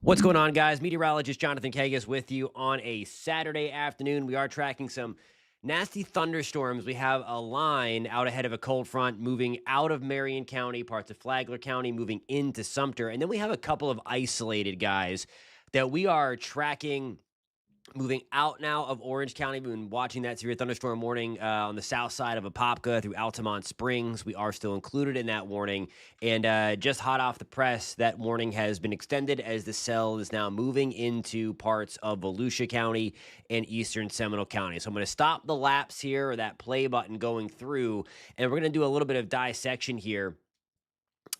What's going on, guys? Meteorologist Jonathan Kagas with you on a Saturday afternoon. We are tracking some nasty thunderstorms. We have a line out ahead of a cold front moving out of Marion County, parts of Flagler County, moving into Sumter. And then we have a couple of isolated guys that we are tracking moving out now of Orange County. We've been watching that severe thunderstorm warning on the south side of Apopka through Altamont Springs. We are still included in that warning. And just hot off the press, that warning has been extended as the cell is now moving into parts of Volusia County and eastern Seminole County. So I'm going to stop the lapse here, or that play button going through, and we're going to do a little bit of dissection here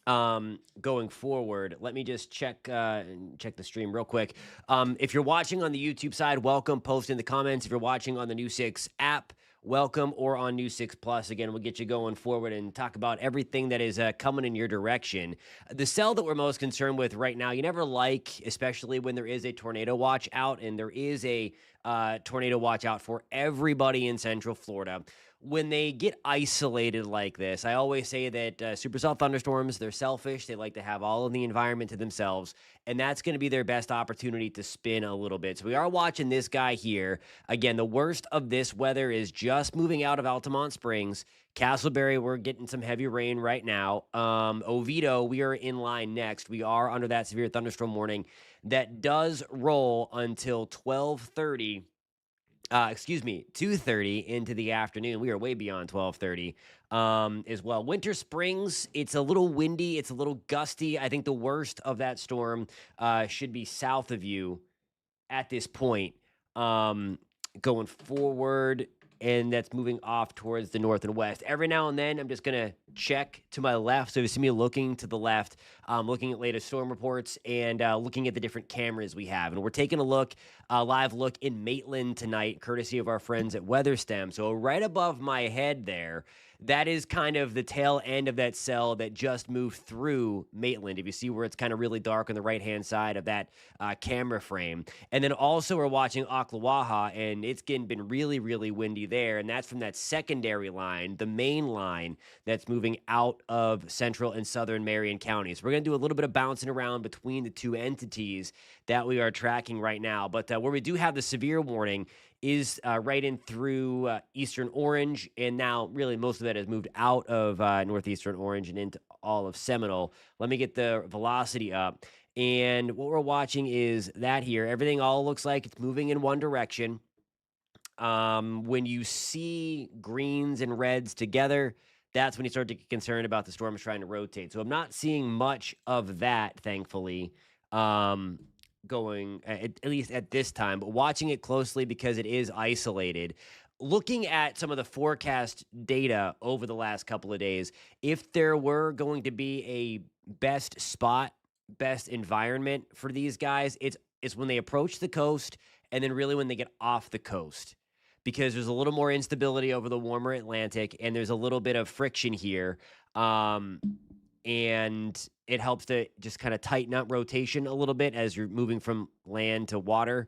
going forward. Let me just check the stream real quick. If you're watching on the YouTube side, welcome. Post in the comments. If you're watching on the New 6 app, welcome, or on New 6 Plus. Again, we'll get you going forward and talk about everything that is coming in your direction. The cell that we're most concerned with right now, you never like, especially when there is a tornado watch out, and there is a tornado watch out for everybody in Central Florida. When they get isolated like this, I always say that supercell thunderstorms, they're selfish. They like to have all of the environment to themselves, and that's going to be their best opportunity to spin a little bit. So we are watching this guy here. Again, the worst of this weather is just moving out of Altamont Springs. Castleberry, we're getting some heavy rain right now. Oviedo, we are in line next. We are under that severe thunderstorm warning that does roll until 12:30. 2:30 into the afternoon. We are way beyond 12:30 as well. Winter Springs, it's a little windy. It's a little gusty. I think the worst of that storm should be south of you at this point. Going forward, and that's moving off towards the north and west. Every now and then, I'm just going to check to my left. So if you see me looking to the left, looking at latest storm reports and looking at the different cameras we have. And we're taking a live look in Maitland tonight, courtesy of our friends at WeatherStem. So right above my head there, that is kind of the tail end of that cell that just moved through Maitland. If you see where it's kind of really dark on the right-hand side of that camera frame. And then also we're watching Ocklawaha, and it's been really, really windy there. And that's from that secondary line, the main line that's moving out of central and southern Marion counties. We're going to do a little bit of bouncing around between the two entities that we are tracking right now. But where we do have the severe warning is right in through eastern Orange, and now really most of that has moved out of northeastern Orange and into all of Seminole. Let me get the velocity up. And what we're watching is that here. Everything all looks like it's moving in one direction. When you see greens and reds together, that's when you start to get concerned about the storm is trying to rotate. So I'm not seeing much of that, thankfully. Going at least at this time, but watching it closely because it is isolated. Looking at some of the forecast data over the last couple of days, if there were going to be a best spot, best environment for these guys, it's when they approach the coast and then really when they get off the coast, because there's a little more instability over the warmer Atlantic and there's a little bit of friction here. And it helps to just kind of tighten up rotation a little bit as you're moving from land to water.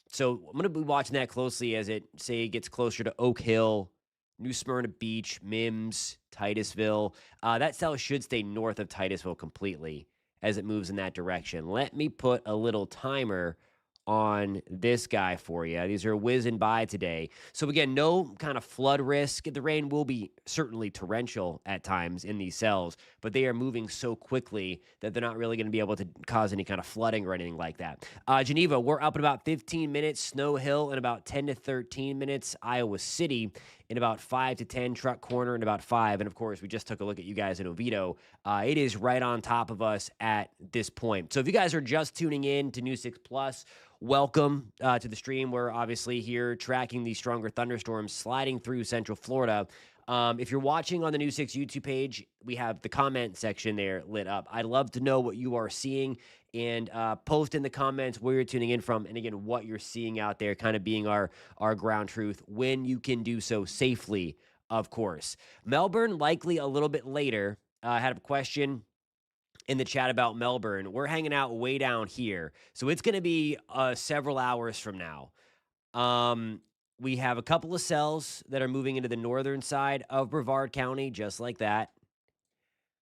So I'm going to be watching that closely as it, say, gets closer to Oak Hill, New Smyrna Beach, Mims, Titusville. That cell should stay north of Titusville completely as it moves in that direction. Let me put a little timer on this guy for you. These are whizzing by today. So again, no kind of flood risk. The rain will be certainly torrential at times in these cells, but they are moving so quickly that they're not really going to be able to cause any kind of flooding or anything like that. Geneva, we're up in about 15 minutes. Snow Hill in about 10 to 13 minutes. Iowa City in about 5 to 10. Truck Corner in about 5. And of course, we just took a look at you guys in Oviedo. It is right on top of us at this point. So if you guys are just tuning in to New 6 Plus, welcome to the stream. We're obviously here tracking these stronger thunderstorms sliding through Central Florida. If you're watching on the New 6 YouTube page, we have the comment section there lit up. I'd love to know what you are seeing, and post in the comments where you're tuning in from, and again, what you're seeing out there, kind of being our ground truth when you can do so safely, of course. Melbourne, likely a little bit later. I had a question in the chat about Melbourne. We're hanging out way down here, so it's going to be several hours from now. We have a couple of cells that are moving into the northern side of Brevard County, just like that.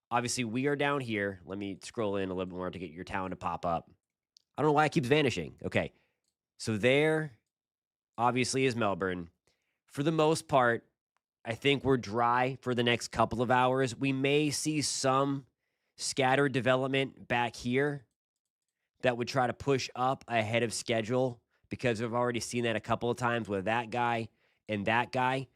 Obviously, we are down here. Let me scroll in a little bit more to get your town to pop up. I don't know why it keeps vanishing. Okay. So there obviously is Melbourne. For the most part, I think we're dry for the next couple of hours. We may see some scattered development back here that would try to push up ahead of schedule because we've already seen that a couple of times with that guy and that guy.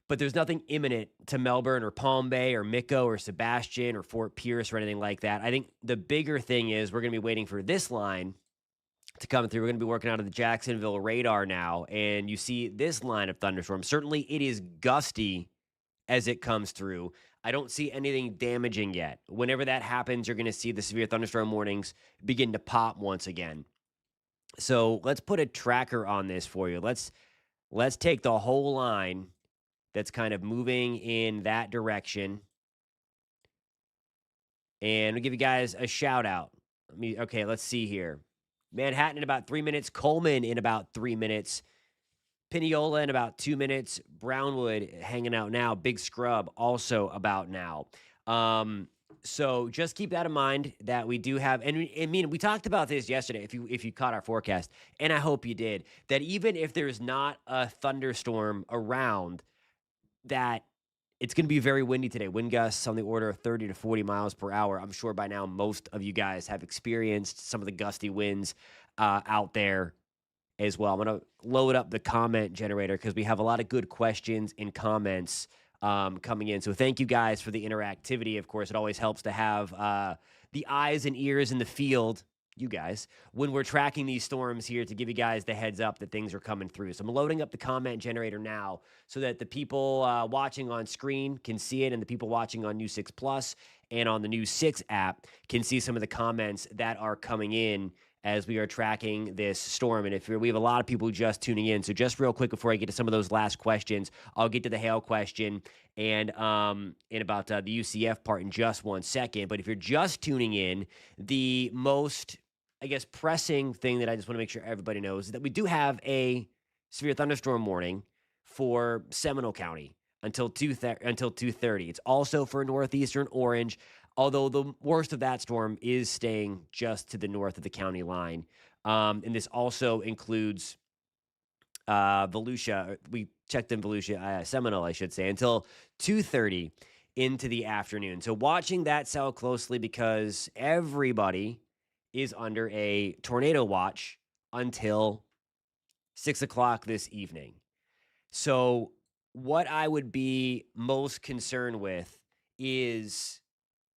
But there's nothing imminent to Melbourne or Palm Bay or Micco or Sebastian or Fort Pierce or anything like that. I think the bigger thing is we're going to be waiting for this line to come through. We're going to be working out of the Jacksonville radar now, and you see this line of thunderstorms. Certainly, it is gusty as it comes through. I don't see anything damaging yet. Whenever that happens, you're going to see the severe thunderstorm warnings begin to pop once again. So let's put a tracker on this for you. Let's take the whole line that's kind of moving in that direction, and we'll give you guys a shout out. Okay, let's see here. Manhattan in about 3 minutes, Coleman in about 3 minutes, Pineola in about 2 minutes, Brownwood hanging out now, Big Scrub also about now. So just keep that in mind that we do have, and I mean, we talked about this yesterday, if you caught our forecast, and I hope you did, that even if there's not a thunderstorm around, that it's going to be very windy today. Wind gusts on the order of 30 to 40 miles per hour. I'm sure by now most of you guys have experienced some of the gusty winds out there as well. I'm going to load up the comment generator because we have a lot of good questions and comments coming in. So thank you guys for the interactivity. Of course, it always helps to have the eyes and ears in the field, you guys, when we're tracking these storms here to give you guys the heads up that things are coming through. So I'm loading up the comment generator now so that the people watching on screen can see it, and the people watching on News 6 Plus and on the News 6 app can see some of the comments that are coming in as we are tracking this storm. And we have a lot of people just tuning in. So just real quick before I get to some of those last questions, I'll get to the hail question and about the UCF part in just 1 second. But if you're just tuning in, the most, I guess, pressing thing that I just want to make sure everybody knows is that we do have a severe thunderstorm warning for Seminole County until 2:30. It's also for northeastern Orange, although the worst of that storm is staying just to the north of the county line. And this also includes Volusia. We checked in Volusia, Seminole, I should say, until 2:30 into the afternoon. So watching that cell closely because everybody is under a tornado watch until 6 o'clock this evening. So what I would be most concerned with is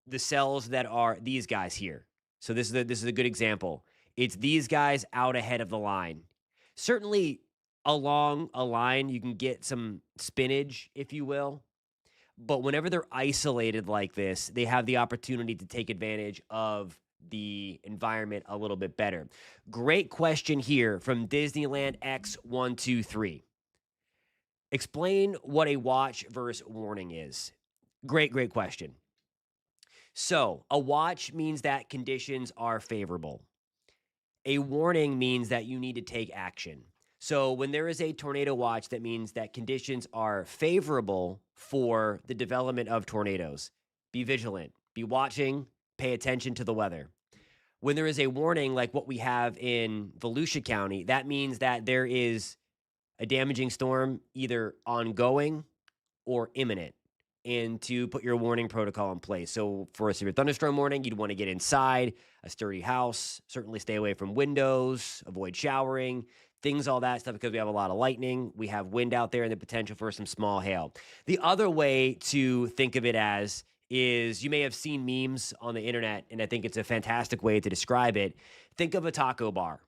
the cells that are these guys here. So this is a good example. It's these guys out ahead of the line. Certainly along a line, you can get some spinach, if you will. But whenever they're isolated like this, they have the opportunity to take advantage of the environment a little bit better. Great question here from Disneyland X123. Explain what a watch versus warning is. Great question. So, a watch means that conditions are favorable. A warning means that you need to take action. So, when there is a tornado watch, that means that conditions are favorable for the development of tornadoes. Be vigilant, be watching, pay attention to the weather. When there is a warning like what we have in Volusia County, that means that there is a damaging storm either ongoing or imminent, and to put your warning protocol in place. So for a severe thunderstorm warning, you'd want to get inside a sturdy house, certainly stay away from windows, avoid showering, things, all that stuff, because we have a lot of lightning, we have wind out there, and the potential for some small hail. The other way to think of it as is, you may have seen memes on the internet, and I think it's a fantastic way to describe it. Think of a taco bar.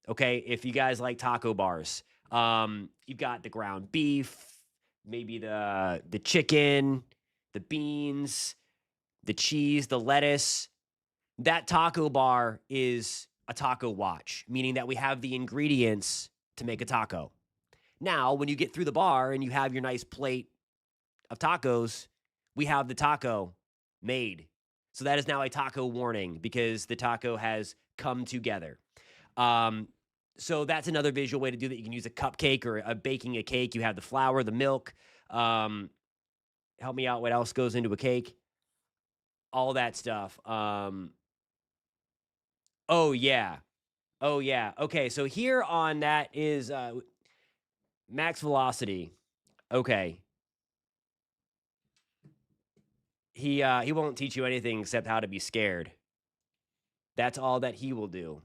Okay, if you guys like taco bars, you've got the ground beef, maybe the chicken, the beans, the cheese, the lettuce. That taco bar is a taco watch, meaning that we have the ingredients to make a taco. Now, when you get through the bar and you have your nice plate of tacos, we have the taco made. So that is now a taco warning because the taco has come together. So that's another visual way to do that. You can use a cupcake or baking a cake. You have the flour, the milk. Help me out. What else goes into a cake? All that stuff. Oh, yeah. Oh, yeah. Okay, so here on that is, max velocity. Okay. He won't teach you anything except how to be scared. That's all that he will do.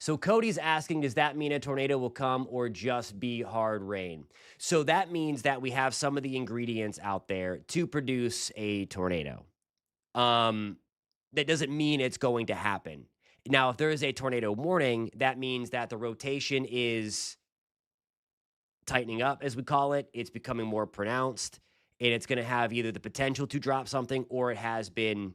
So Cody's asking, does that mean a tornado will come or just be hard rain? So that means that we have some of the ingredients out there to produce a tornado. Um, that doesn't mean it's going to happen. Now, if there is a tornado warning, that means that the rotation is tightening up, as we call it. It's becoming more pronounced, and it's going to have either the potential to drop something or it has been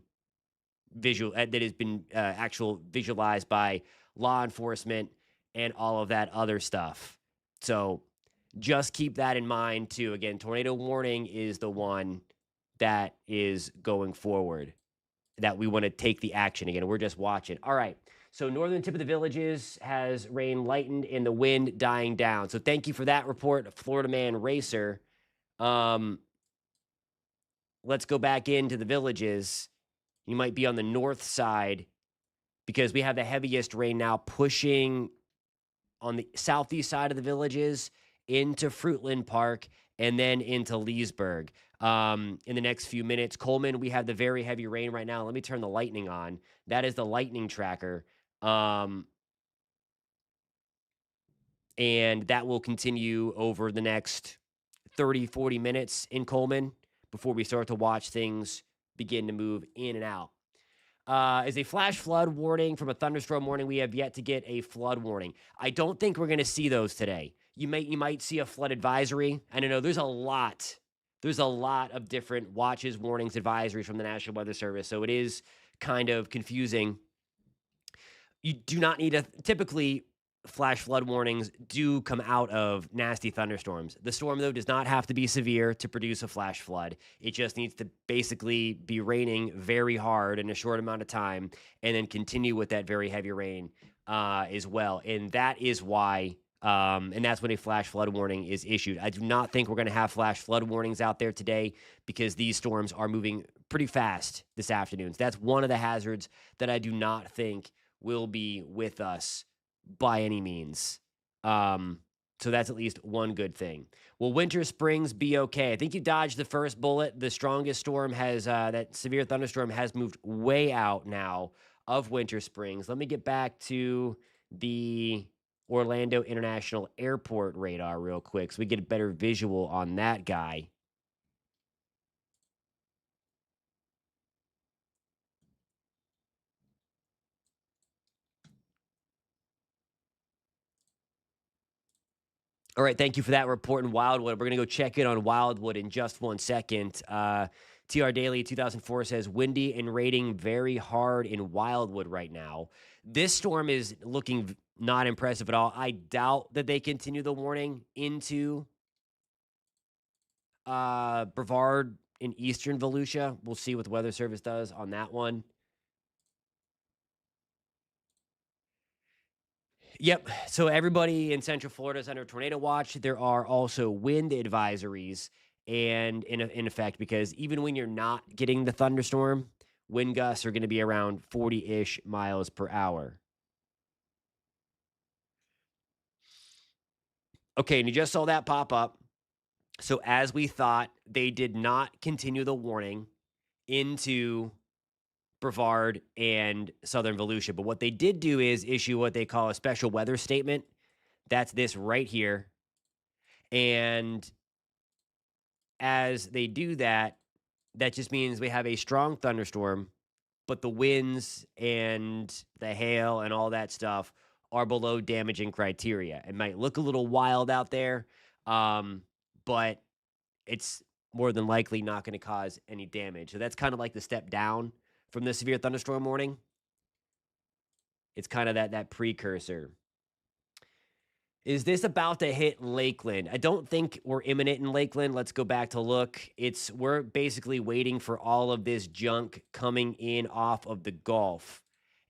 that has been actual visualized by law enforcement and all of that other stuff. So just keep that in mind too. Again, tornado warning is the one that is going forward that we want to take the action. Again, we're just watching. All right. So northern tip of the villages has rain lightened and the wind dying down. So thank you for that report, Florida Man Racer. Um, let's go back into the villages. You might be on the north side because we have the heaviest rain now pushing on the southeast side of the villages into Fruitland Park and then into Leesburg. In the next few minutes, Coleman, we have the very heavy rain right now. Let me turn the lightning on. That is the lightning tracker. And that will continue over the next 30, 40 minutes in Coleman before we start to watch things begin to move in and out. Is a flash flood warning from a thunderstorm warning. We have yet to get a flood warning. I don't think we're going to see those today. You might see a flood advisory. I don't know. There's a lot. There's a lot of different watches, warnings, advisories from the National Weather Service. So it is kind of confusing. You do not need typically flash flood warnings do come out of nasty thunderstorms. The storm, though, does not have to be severe to produce a flash flood. It just needs to basically be raining very hard in a short amount of time and then continue with that very heavy rain as well. And that is why, and that's when a flash flood warning is issued. I do not think we're going to have flash flood warnings out there today because these storms are moving pretty fast this afternoon. So that's one of the hazards that I do not think will be with us by any means. So that's at least one good thing. Will Winter Springs be okay? I think you dodged the first bullet. The strongest storm has, that severe thunderstorm has moved way out now of Winter Springs. Let me get back to the Orlando International Airport radar real quick so we get a better visual on that guy. All right, thank you for that report in Wildwood. We're going to go check in on Wildwood in just 1 second. TR Daily 2004 says windy and raining very hard in Wildwood right now. This storm is looking not impressive at all. I doubt that they continue the warning into Brevard in eastern Volusia. We'll see what the Weather Service does on that one. Yep. So everybody in Central Florida is under tornado watch. There are also wind advisories and in effect because even when you're not getting the thunderstorm, wind gusts are going to be around 40-ish miles per hour. Okay, and you just saw that pop up. So as we thought, they did not continue the warning into Brevard and Southern Volusia. But what they did do is issue what they call a special weather statement. That's this right here. And as they do that, that just means we have a strong thunderstorm, but the winds and the hail and all that stuff are below damaging criteria. It might look a little wild out there, but it's more than likely not going to cause any damage. So that's kind of like the step down from the severe thunderstorm warning. It's kind of that precursor. Is this about to hit Lakeland? I don't think we're imminent in Lakeland. Let's go back to look. We're basically waiting for all of this junk coming in off of the Gulf.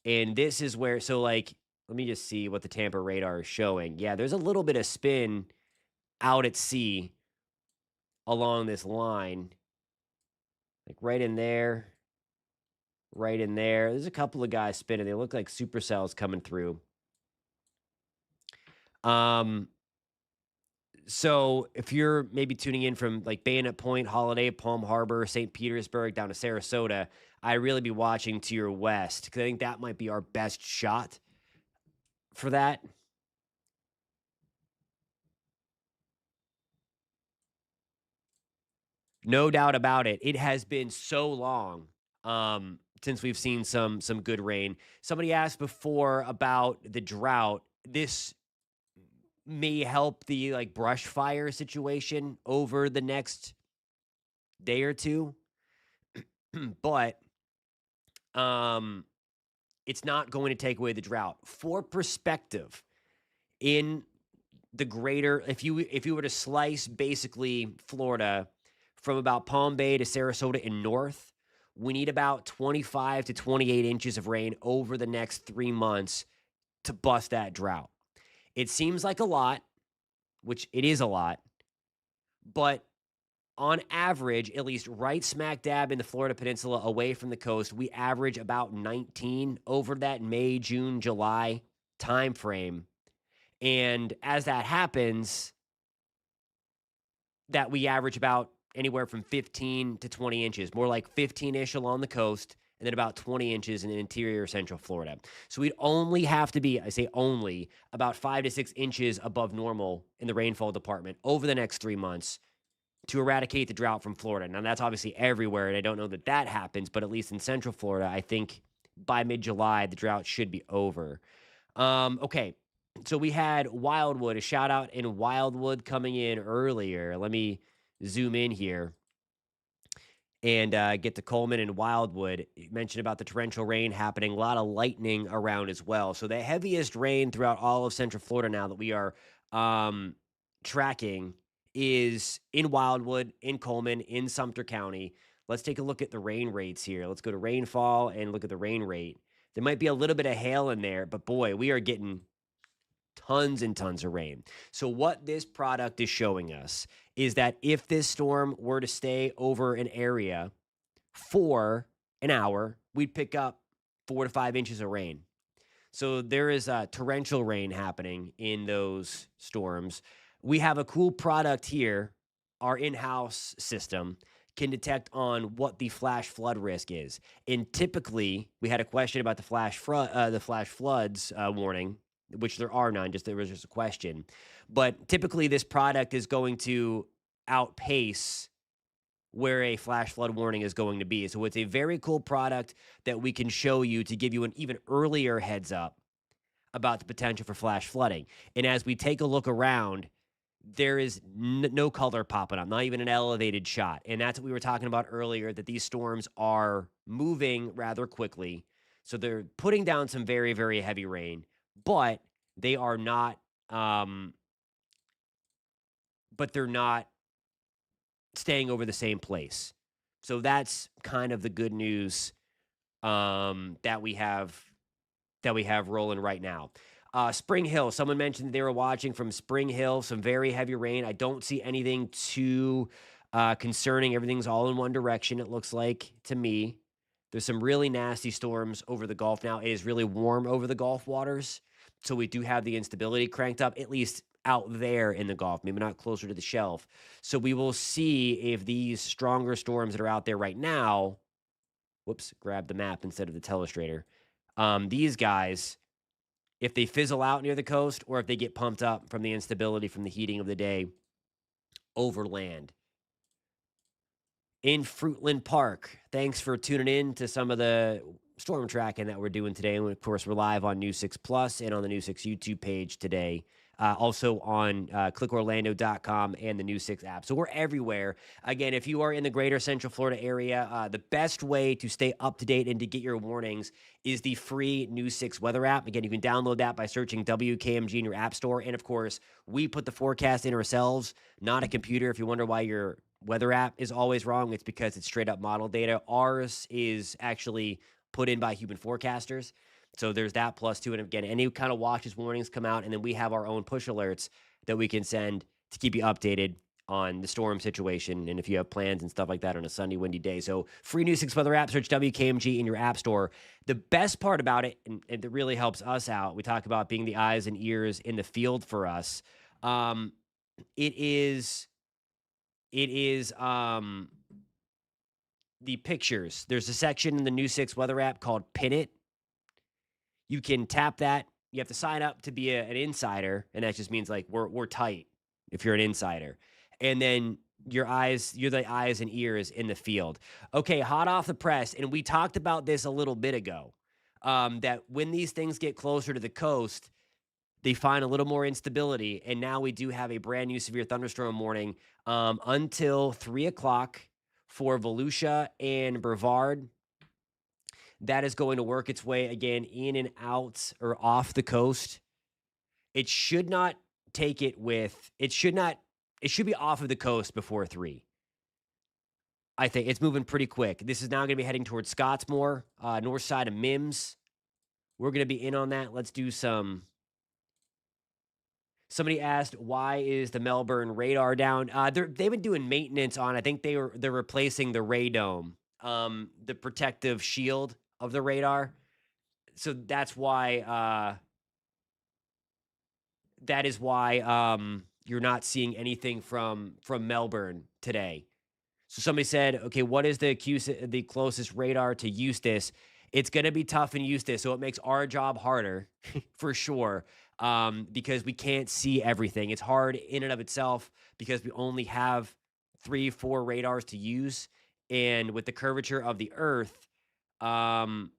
And this is where, so like, let me just see what the Tampa radar is showing. Yeah, there's a little bit of spin out at sea along this line. Like right in there. right in there. There's a couple of guys spinning. They look like supercells coming through. Um, so if you're maybe tuning in from like Bayonet Point, Holiday, Palm Harbor, St. Petersburg down to Sarasota, I really be watching to your west because I think that might be our best shot for that. No doubt about it. It has been so long since we've seen some good rain. Somebody asked before about the drought. This may help the like brush fire situation over the next day or two, but um it's not going to take away the drought. For perspective, in the greater if you were to slice basically Florida from about Palm Bay to Sarasota and north, we need about 25 to 28 inches of rain over the next 3 months to bust that drought. It seems like a lot, which it is a lot, but on average, at least right smack dab in the Florida Peninsula away from the coast, we average about 19 over that May, June, July timeframe. And as that happens, that we average about anywhere from 15 to 20 inches, more like 15-ish along the coast, and then about 20 inches in interior central Florida. So we'd only have to be, I say only, about 5 to 6 inches above normal in the rainfall department over the next 3 months to eradicate the drought from Florida. Now, that's obviously everywhere, and I don't know that that happens, but at least in central Florida, I think by mid-July, the drought should be over. Okay, so we had Wildwood, a shout out in Wildwood coming in earlier. Let me zoom in here and get to Coleman and Wildwood. You mentioned about the torrential rain happening, a lot of lightning around as well. So the heaviest rain throughout all of Central Florida now that we are tracking is in Wildwood, in Coleman, in Sumter County. Let's take a look at the rain rates here. Let's go to rainfall and look at the rain rate. There might be a little bit of hail in there, but boy, we are getting tons and tons of rain. So what this product is showing us is that if this storm were to stay over an area for an hour, we'd pick up 4 to 5 inches of rain. So there is torrential rain happening in those storms. We have a cool product here. Our in-house system can detect on what the flash flood risk is. And typically, we had a question about the flash floods warning, which there are none. There was just a question. But typically, this product is going to outpace where a flash flood warning is going to be. So it's a very cool product that we can show you to give you an even earlier heads up about the potential for flash flooding. And as we take a look around, there is no color popping up, not even an elevated shot. And that's what we were talking about earlier, that these storms are moving rather quickly. So they're putting down some very, very heavy rain, but they are not, but they're not staying over the same place. So that's kind of the good news that we have rolling right now. Spring Hill, someone mentioned they were watching from Spring Hill, some very heavy rain. I don't see anything too concerning. Everything's all in one direction, it looks like to me. There's some really nasty storms over the Gulf now. It is really warm over the Gulf waters. So we do have the instability cranked up, at least out there in the Gulf, maybe not closer to the shelf. So we will see if these stronger storms that are out there right now, whoops, grab the map instead of the telestrator. These guys, if they fizzle out near the coast or if they get pumped up from the instability from the heating of the day over land. In Fruitland Park, thanks for tuning in to some of the storm tracking that we're doing today. And of course, we're live on News 6 Plus and on the News 6 YouTube page today. Also on clickorlando.com and the News 6 app. So we're everywhere. Again, if you are in the greater Central Florida area, the best way to stay up to date and to get your warnings is the free News 6 weather app. Again, you can download that by searching WKMG in your app store. And of course, we put the forecast in ourselves, not a computer. If you wonder why your weather app is always wrong, it's because it's straight up model data. Ours is actually put in by human forecasters. So there's that plus two. And again, any kind of watches warnings come out, and then we have our own push alerts that we can send to keep you updated on the storm situation and if you have plans and stuff like that on a sunny, windy day. So free New 6 Weather app, search WKMG in your app store. The best part about it, and it really helps us out, we talk about being the eyes and ears in the field for us. It is the pictures. There's a section in the New 6 Weather app called Pin It. You can tap that. You have to sign up to be an insider, and that just means like we're tight if you're an insider. And then you're the eyes and ears in the field. Okay, hot off the press, and we talked about this a little bit ago. That when these things get closer to the coast, they find a little more instability, and now we do have a brand new severe thunderstorm warning until 3 o'clock for Volusia and Brevard. That is going to work its way again in and out or off the coast. It should not take it with, it should be off of the coast before 3. I think it's moving pretty quick. This is now going to be heading towards Scottsmore, north side of Mims. We're going to be in on that. Let's do some. Somebody asked, why is the Melbourne radar down? They've been doing maintenance on, I think they're replacing the radome, the protective shield of the radar. So that's why, you're not seeing anything from Melbourne today. So somebody said, okay, what is the closest radar to Eustis? It's going to be tough in Eustis, so it makes our job harder for sure, because we can't see everything. It's hard in and of itself because we only have 3-4 radars to use, and with the curvature of the Earth, the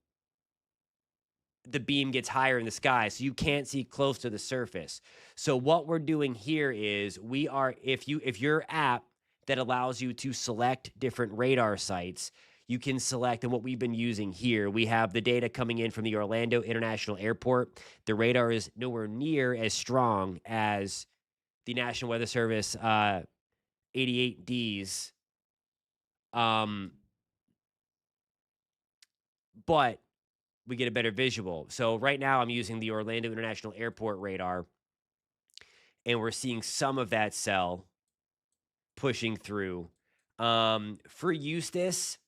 beam gets higher in the sky, so you can't see close to the surface. So what we're doing here is if your app that allows you to select different radar sites, you can select, and what we've been using here, we have the data coming in from the Orlando International Airport. The radar is nowhere near as strong as the National Weather Service 88Ds. But we get a better visual. So right now I'm using the Orlando International Airport radar, and we're seeing some of that cell pushing through. For Eustis,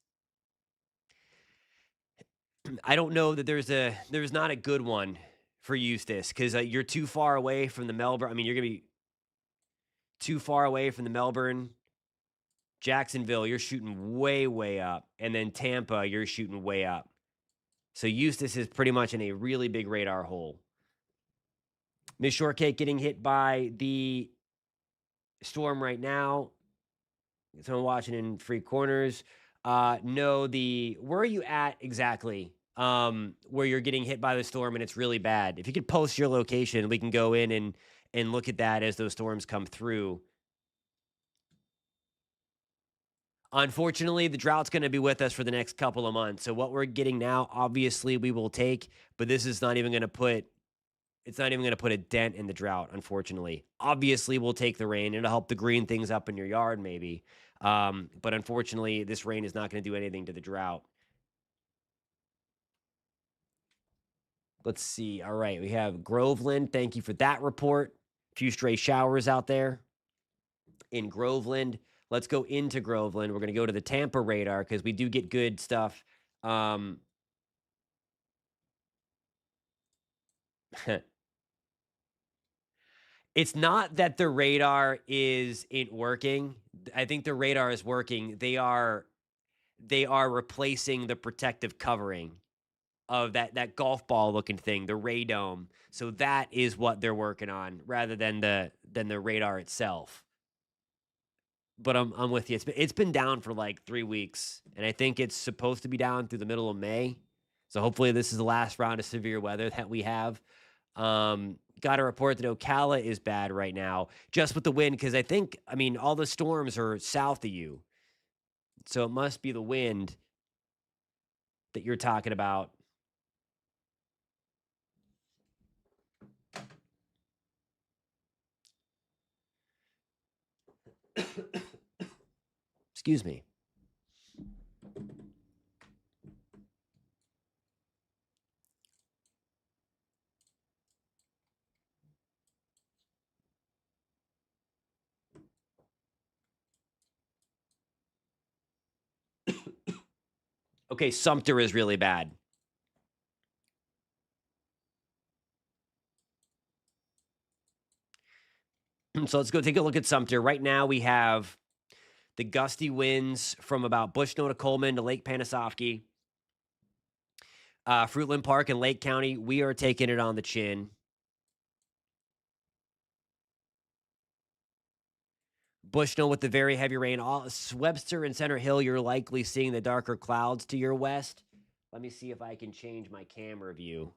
I don't know that there's not a good one for Eustis because you're too far away from the Melbourne. I mean, you're gonna be too far away from the Melbourne. Jacksonville, you're shooting way, way up, and then Tampa, you're shooting way up. So Eustis is pretty much in a really big radar hole. Miss Shortcake getting hit by the storm right now. Someone watching in Free Corners. No, where are you at exactly? Where you're getting hit by the storm and it's really bad. If you could post your location, we can go in and look at that as those storms come through. Unfortunately, the drought's going to be with us for the next couple of months. So what we're getting now, obviously, we will take, but this is not even going to put. It's not even going to put a dent in the drought, unfortunately. Obviously, we'll take the rain. It'll help to green things up in your yard, maybe. But unfortunately, this rain is not going to do anything to the drought. Let's see. All right, we have Groveland. Thank you for that report. A few stray showers out there in Groveland. Let's go into Groveland. We're going to go to the Tampa radar because we do get good stuff. It's not that the radar isn't working. I think the radar is working. They are replacing the protective covering of that golf ball looking thing, the radome. So that is what they're working on rather than the radar itself. But I'm with you. It's been down for like 3 weeks, and I think it's supposed to be down through the middle of May. So hopefully this is the last round of severe weather that we have. Got a report that Ocala is bad right now, just with the wind, because I mean, all the storms are south of you. So it must be the wind that you're talking about. Excuse me. Okay, Sumter is really bad. So let's go take a look at Sumter. Right now we have the gusty winds from about Bushnell to Coleman to Lake Panasoffkee, Fruitland Park and Lake County. We are taking it on the chin. Bushnell with the very heavy rain. Webster and Center Hill, you're likely seeing the darker clouds to your west. Let me see if I can change my camera view.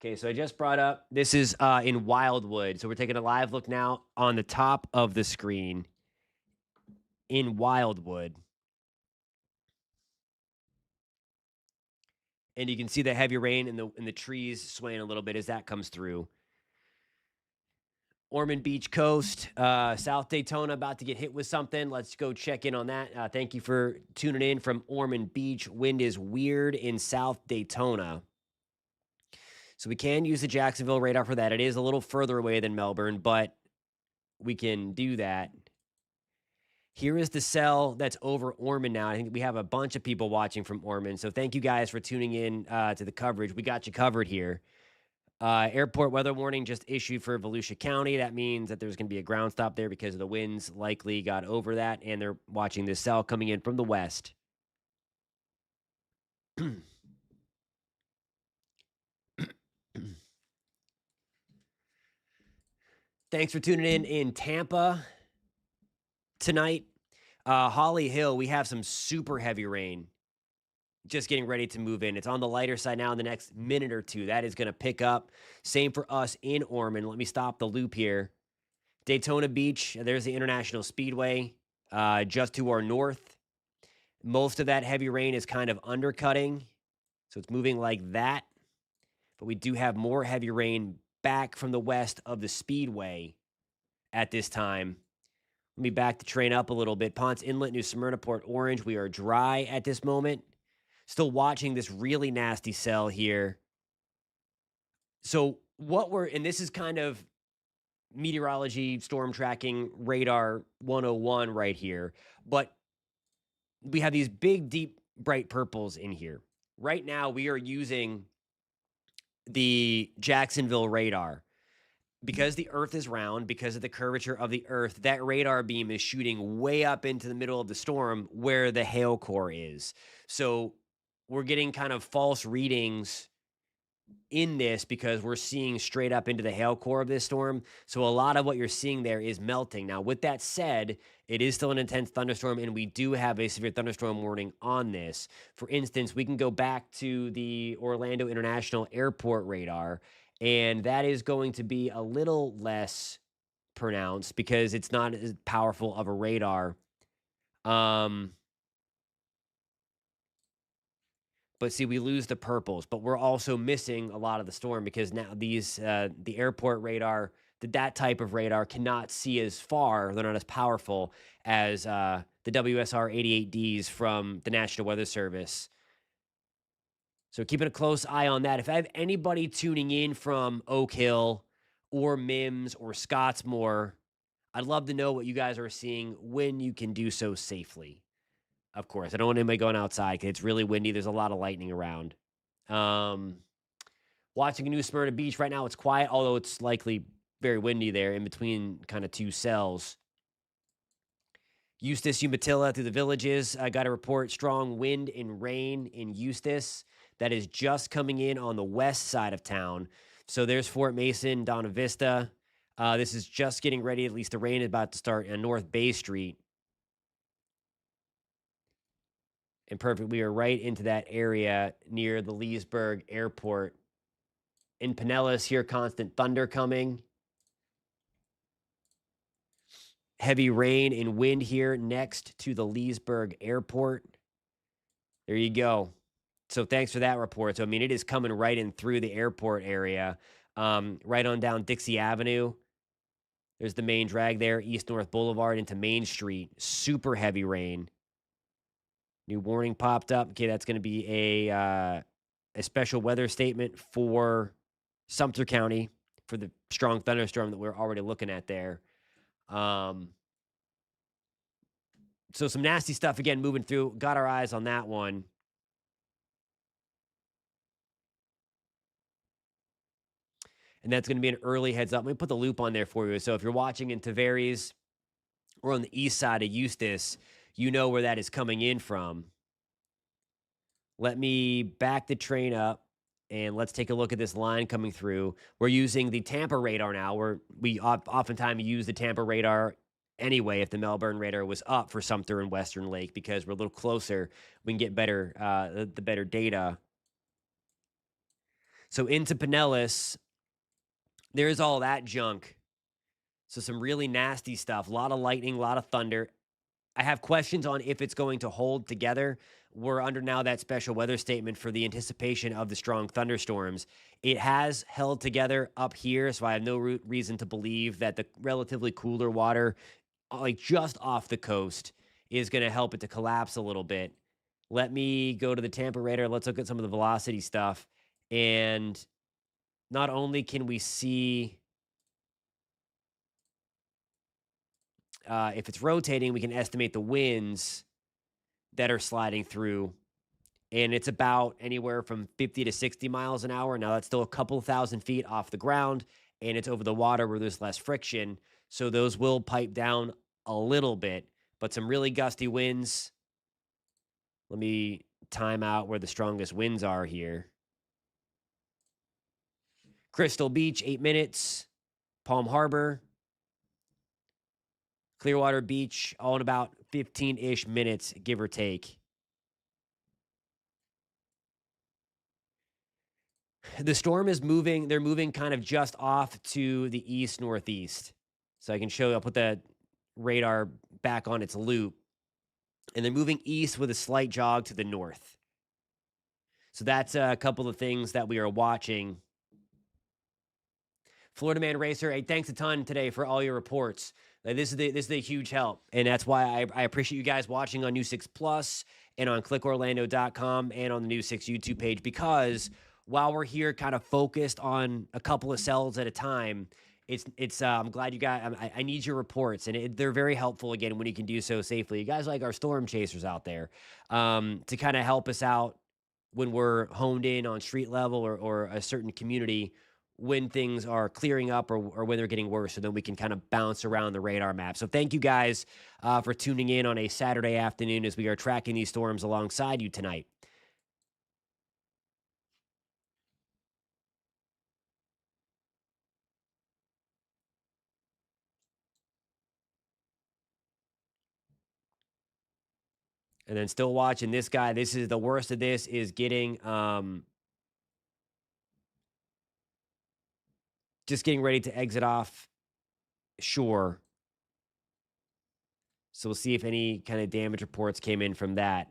Okay, so I just brought up, this is in Wildwood. So we're taking a live look now on the top of the screen in Wildwood. And you can see the heavy rain and the trees swaying a little bit as that comes through. Ormond Beach Coast, South Daytona about to get hit with something. Let's go check in on that. Thank you for tuning in from Ormond Beach. Wind is weird in South Daytona. So we can use the Jacksonville radar for that. It is a little further away than Melbourne, but we can do that. Here is the cell that's over Ormond now. I think we have a bunch of people watching from Ormond. So thank you guys for tuning in to the coverage. We got you covered here. Airport weather warning just issued for Volusia County. That means that there's going to be a ground stop there because the winds likely got over that, and they're watching this cell coming in from the west. Thanks for tuning in Tampa tonight. Holly Hill, we have some super heavy rain just getting ready to move in. It's on the lighter side now in the next minute or two. That is going to pick up. Same for us in Ormond. Let me stop the loop here. Daytona Beach, there's the International Speedway just to our north. Most of that heavy rain is kind of undercutting, so it's moving like that. But we do have more heavy rain back from the west of the Speedway at this time. Let me back the train up a little bit. Ponce Inlet, New Smyrna, Port Orange. We are dry at this moment. Still watching this really nasty cell here. So and this is kind of meteorology, storm tracking, radar 101 right here. But we have these big, deep, bright purples in here. Right now, we are using the Jacksonville radar. Because the Earth is round, because of the curvature of the Earth, that radar beam is shooting way up into the middle of the storm where the hail core is. So we're getting kind of false readings in this because we're seeing straight up into the hail core of this storm. So a lot of what you're seeing there is melting. Now, with that said, it is still an intense thunderstorm, and we do have a severe thunderstorm warning on this. For instance, we can go back to the Orlando International Airport radar, and that is going to be a little less pronounced because it's not as powerful of a radar. But see, we lose the purples, but we're also missing a lot of the storm because now the airport radar, that type of radar cannot see as far. They're not as powerful as the WSR 88Ds from the National Weather Service. So keeping a close eye on that. If I have anybody tuning in from Oak Hill or Mims or Scottsmore, I'd love to know what you guys are seeing when you can do so safely. Of course, I don't want anybody going outside because it's really windy. There's a lot of lightning around. Watching New Smyrna Beach right now, it's quiet, although it's likely very windy there in between kind of two cells. Eustis, Umatilla through the villages. I got to report strong wind and rain in Eustis. That is just coming in on the west side of town. So there's Fort Mason, Donna Vista. This is just getting ready. At least the rain is about to start on North Bay Street. And perfect. We are right into that area near the Leesburg Airport. In Pinellas, here, constant thunder coming. Heavy rain and wind here next to the Leesburg Airport. There you go. So thanks for that report. So, I mean, it is coming right in through the airport area, right on down Dixie Avenue. There's the main drag there, East North Boulevard into Main Street. Super heavy rain. New warning popped up. Okay, that's going to be a special weather statement for Sumter County for the strong thunderstorm that we're already looking at there. So some nasty stuff again moving through. Got our eyes on that one. And that's going to be an early heads up. Let me put the loop on there for you. So if you're watching in Tavares or on the east side of Eustis, you know where that is coming in from. Let me back the train up and let's take a look at this line coming through. We're using the Tampa radar now. We oftentimes use the Tampa radar anyway if the Melbourne radar was up for Sumter and Western Lake because we're a little closer. We can get better the better data. So into Pinellas, there's all that junk. So some really nasty stuff. A lot of lightning, a lot of thunder. I have questions on if it's going to hold together. We're under now that special weather statement for the anticipation of the strong thunderstorms. It has held together up here, so I have no reason to believe that the relatively cooler water, like just off the coast, is going to help it to collapse a little bit. Let me go to the Tampa radar. Let's look at some of the velocity stuff. And not only can we see if it's rotating, we can estimate the winds that are sliding through. And it's about anywhere from 50 to 60 miles an hour. Now, that's still a couple thousand feet off the ground, and it's over the water where there's less friction. So those will pipe down a little bit, but some really gusty winds. Let me time out where the strongest winds are here. Crystal Beach, 8 minutes. Palm Harbor, Clearwater Beach, all in about 15-ish minutes, give or take. The storm is moving. They're moving kind of just off to the east-northeast. So I can show you, I'll put the radar back on its loop. And they're moving east with a slight jog to the north. So that's a couple of things that we are watching. Florida Man Racer, hey, thanks a ton today for all your reports. This is a huge help, and that's why I appreciate you guys watching on News 6 Plus and on clickorlando.com and on the News 6 YouTube page, because while we're here kind of focused on a couple of cells at a time, it's I'm glad you guys, I need your reports, and they're very helpful, again, when you can do so safely. You guys like our storm chasers out there to kind of help us out when we're honed in on street level or a certain community when things are clearing up or when they're getting worse, so then we can kind of bounce around the radar map. So thank you guys for tuning in on a Saturday afternoon as we are tracking these storms alongside you tonight. And then still watching this guy. This is the worst of this is getting just getting ready to exit off shore. So we'll see if any kind of damage reports came in from that.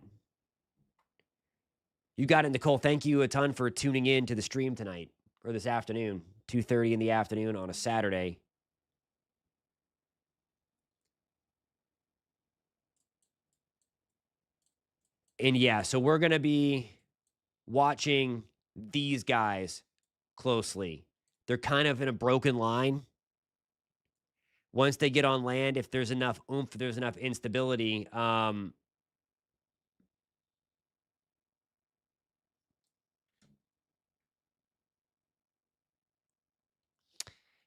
You got it, Nicole. Thank you a ton for tuning in to the stream tonight or this afternoon, 2:30 in the afternoon on a Saturday. And yeah, so we're going to be watching these guys closely. They're kind of in a broken line. Once they get on land, if there's enough oomph, there's enough instability, and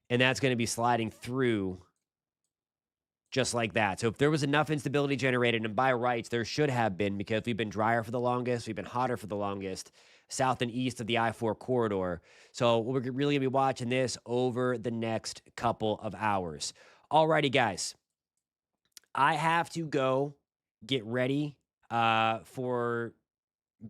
that's going to be sliding through just like that. So if there was enough instability generated, and by rights, there should have been, because we've been drier for the longest, we've been hotter for the longest, south and east of the I-4 corridor. So we're really going to be watching this over the next couple of hours. Alrighty, guys. I have to go get ready for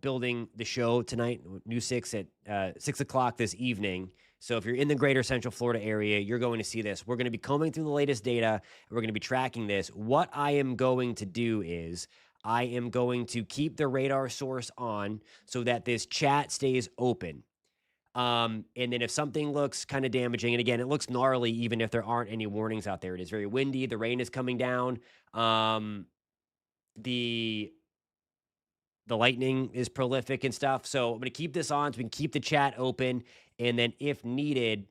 building the show tonight, News 6 at 6 o'clock this evening. So if you're in the greater Central Florida area, you're going to see this. We're going to be combing through the latest data, and we're going to be tracking this. What I am going to do is I am going to keep the radar source on so that this chat stays open. And then if something looks kind of damaging, and again, it looks gnarly even if there aren't any warnings out there. It is very windy. The rain is coming down. Um, the the lightning is prolific and stuff. So I'm gonna keep this on so we can keep the chat open. And then if needed,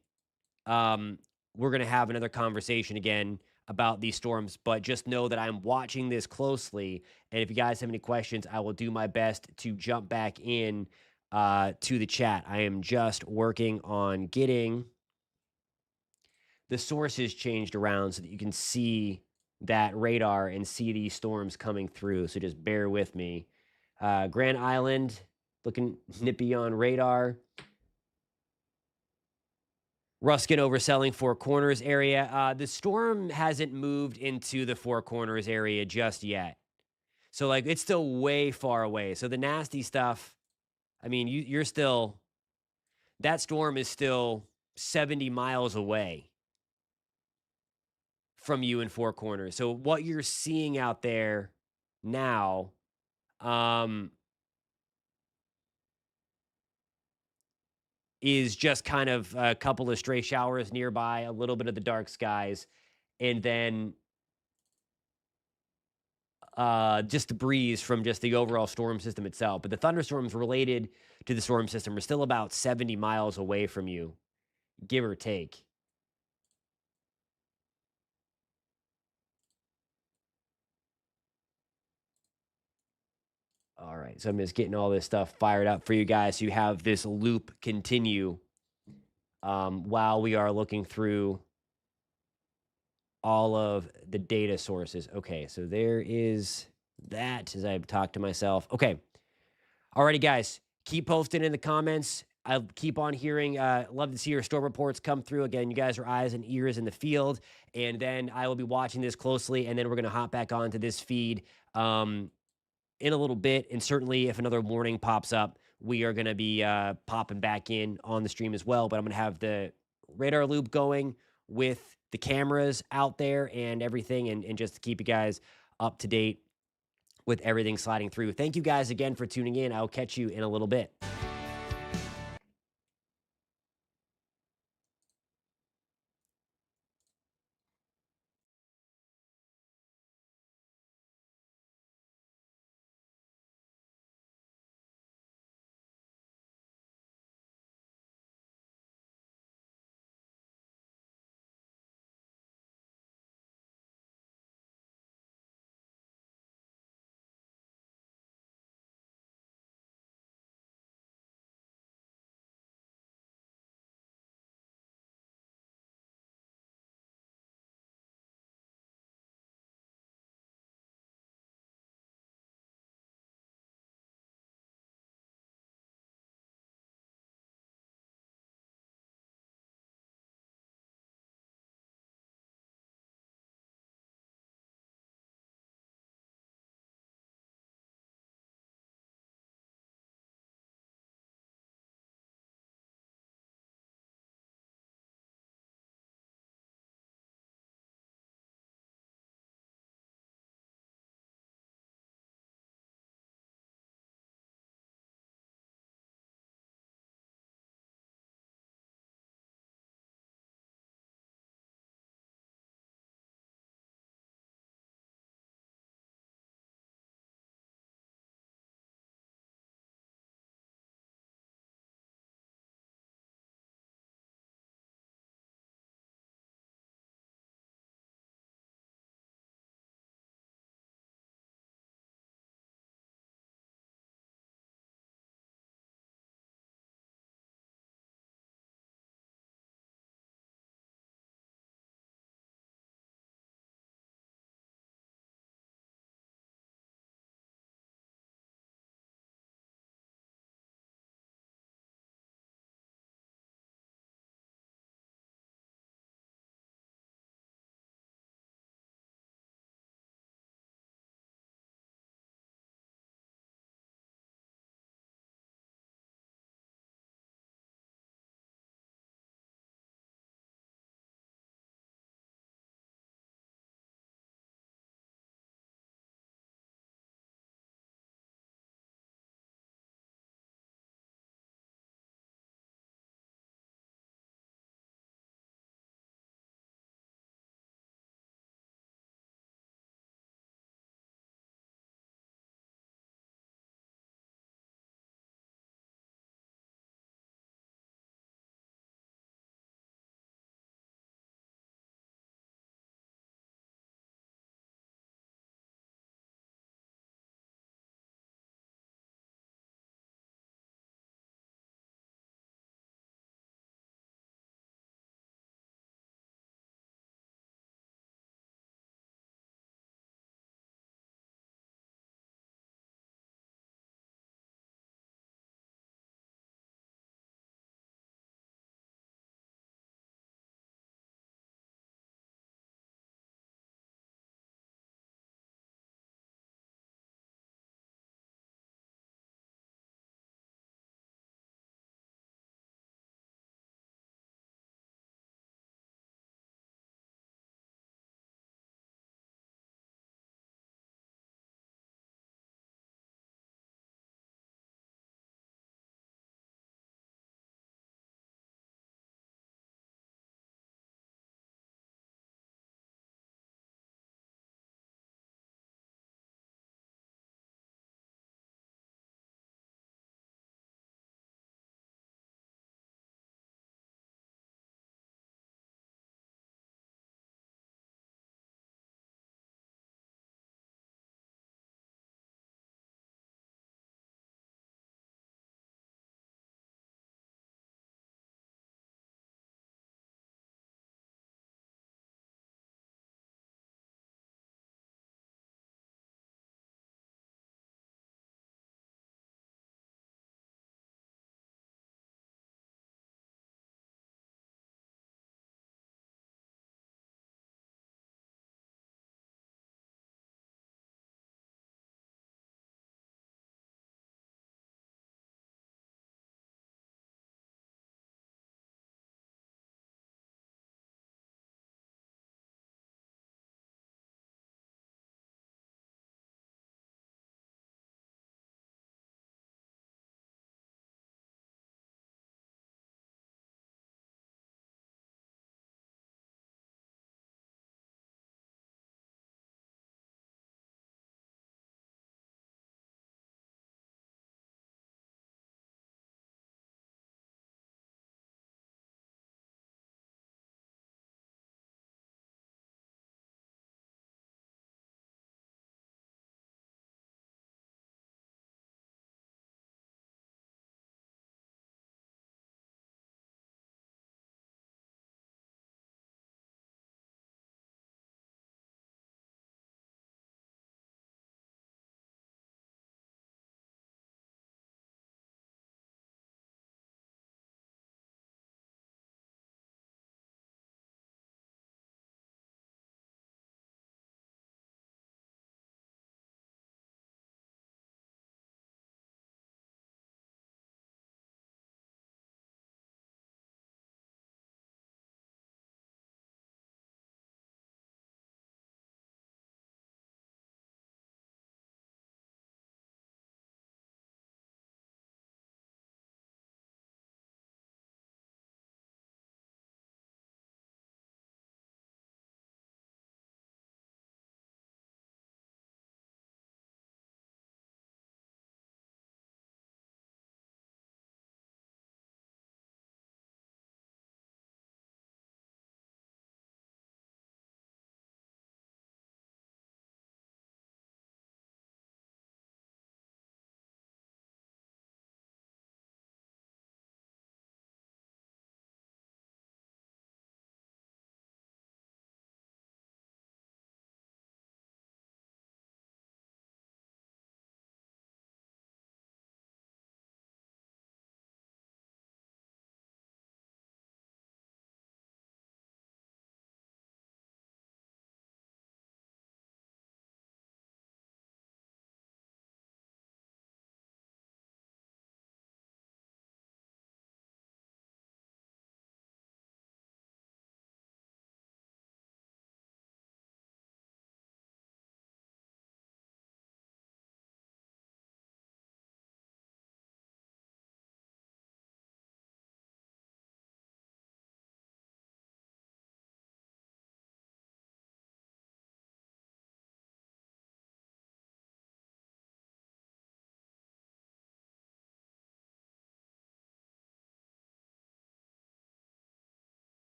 um, we're gonna have another conversation again about these storms. But just know that I'm watching this closely. And if you guys have any questions, I will do my best to jump back in to the chat. I am just working on getting the sources changed around so that you can see that radar and see these storms coming through. So just bear with me. Grand Island looking nippy on radar. Ruskin overselling Four Corners area. The storm hasn't moved into the Four Corners area just yet. So like it's still way far away. So the nasty stuff, I mean, you're still, that storm is still 70 miles away from you in Four Corners. So what you're seeing out there now, um, is just kind of a couple of stray showers nearby, a little bit of the dark skies, and then just the breeze from just the overall storm system itself. But the thunderstorms related to the storm system are still about 70 miles away from you, give or take. All right, so I'm just getting all this stuff fired up for you guys so you have this loop continue while we are looking through all of the data sources. Okay, so there is that as I've talked to myself. Okay. Alrighty, guys. Keep posting in the comments. I'll keep on hearing. Love to see your storm reports come through. Again, you guys are eyes and ears in the field. And then I will be watching this closely. And then we're going to hop back onto this feed in a little bit. And certainly, if another warning pops up, we are going to be popping back in on the stream as well. But I'm going to have the radar loop going with the cameras out there and everything, and just to keep you guys up to date with everything sliding through. Thank you guys again for tuning in. I'll catch you in a little bit.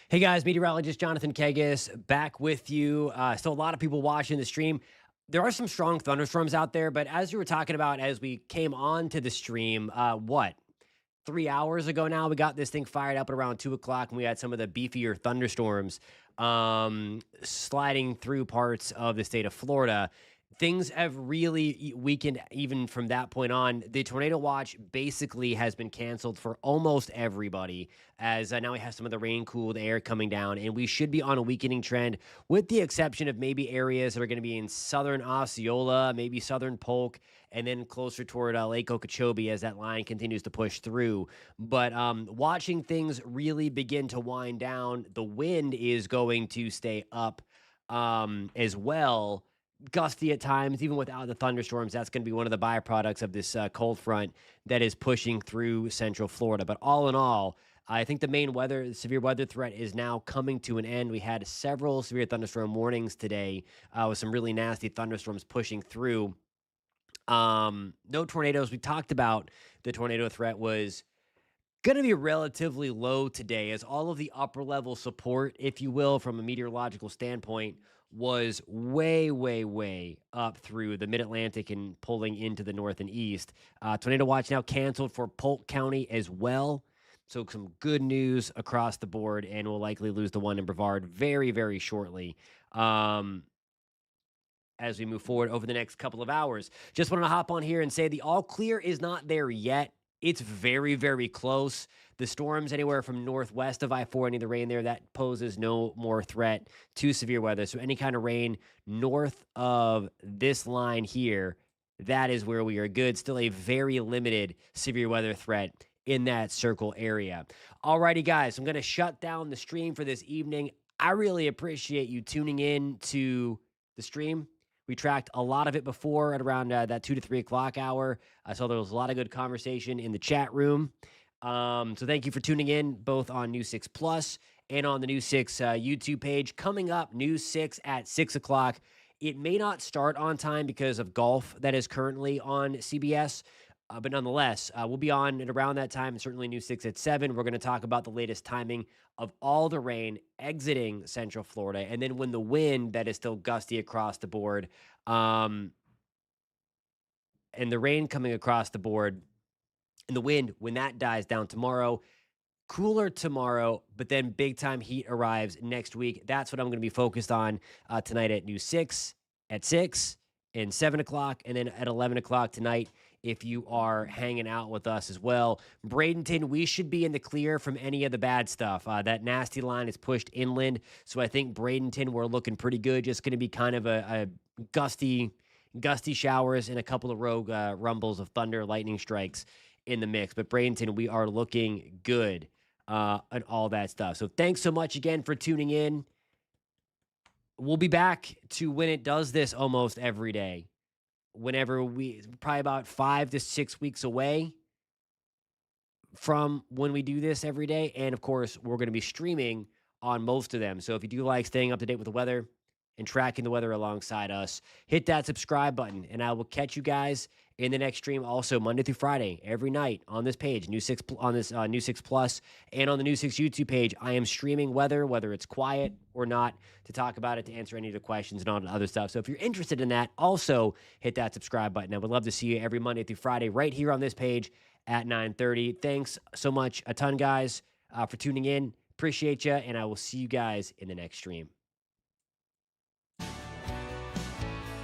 Hey guys, meteorologist Jonathan Kegas back with you. Still a lot of people watching the stream. There are some strong thunderstorms out there, but as you were talking about as we came on to the stream, 3 hours ago now, we got this thing fired up at around 2 o'clock, and we had some of the beefier thunderstorms sliding through parts of the state of Florida. Things have really weakened even from that point on. The tornado watch basically has been canceled for almost everybody, as now we have some of the rain cooled air coming down, and we should be on a weakening trend, with the exception of maybe areas that are going to be in southern Osceola, maybe southern Polk, and then closer toward Lake Okeechobee as that line continues to push through. But watching things really begin to wind down, the wind is going to stay up as well, gusty at times, even without the thunderstorms. That's going to be one of the byproducts of this cold front that is pushing through central Florida. But all in all, I think the main severe weather threat is now coming to an end. We had several severe thunderstorm warnings today, with some really nasty thunderstorms pushing through. No tornadoes. We talked about the tornado threat was going to be relatively low today, as all of the upper level support, if you will, from a meteorological standpoint, was way, way, way up through the mid-Atlantic and pulling into the north and east. Tornado watch now canceled for Polk County as well. So some good news across the board, and we'll likely lose the one in Brevard very, very shortly. As we move forward over the next couple of hours. Just wanted to hop on here and say the all clear is not there yet. It's very, very close. The storms anywhere from northwest of I-4, any of the rain there, that poses no more threat to severe weather. So any kind of rain north of this line here, that is where we are good. Still a very limited severe weather threat in that circle area. Alrighty, guys, I'm going to shut down the stream for this evening. I really appreciate you tuning in to the stream. We tracked a lot of it before at around that 2 to 3 o'clock hour. So there was a lot of good conversation in the chat room. So thank you for tuning in, both on News 6 Plus and on the News 6 YouTube page. Coming up, News 6 at 6 o'clock. It may not start on time because of golf that is currently on CBS. But nonetheless, we'll be on at around that time, and certainly News 6 at 7. We're going to talk about the latest timing of all the rain exiting central Florida, and then when the wind that is still gusty across the board, and the rain coming across the board, and the wind, when that dies down tomorrow. Cooler tomorrow, but then big time heat arrives next week. That's what I'm going to be focused on tonight at News 6 at 6 and 7 o'clock, and then at 11 o'clock tonight if you are hanging out with us as well. Bradenton, we should be in the clear from any of the bad stuff. That nasty line is pushed inland, so I think Bradenton, we're looking pretty good. Just going to be kind of a gusty showers and a couple of rogue rumbles of thunder, lightning strikes in the mix. But Bradenton, we are looking good and all that stuff. So thanks so much again for tuning in. We'll be back to when it does this almost every day. Whenever probably about 5 to 6 weeks away from when we do this every day. And of course, we're going to be streaming on most of them. So if you do like staying up to date with the weather and tracking the weather alongside us, hit that subscribe button, and I will catch you guys in the next stream. Also, Monday through Friday, every night on this page, News 6 on this News 6 Plus, and on the News 6 YouTube page, I am streaming weather, whether it's quiet or not, to talk about it, to answer any of the questions and all the other stuff. So if you're interested in that, also hit that subscribe button. I would love to see you every Monday through Friday right here on this page at 9:30. Thanks so much, a ton, guys, for tuning in. Appreciate you, and I will see you guys in the next stream.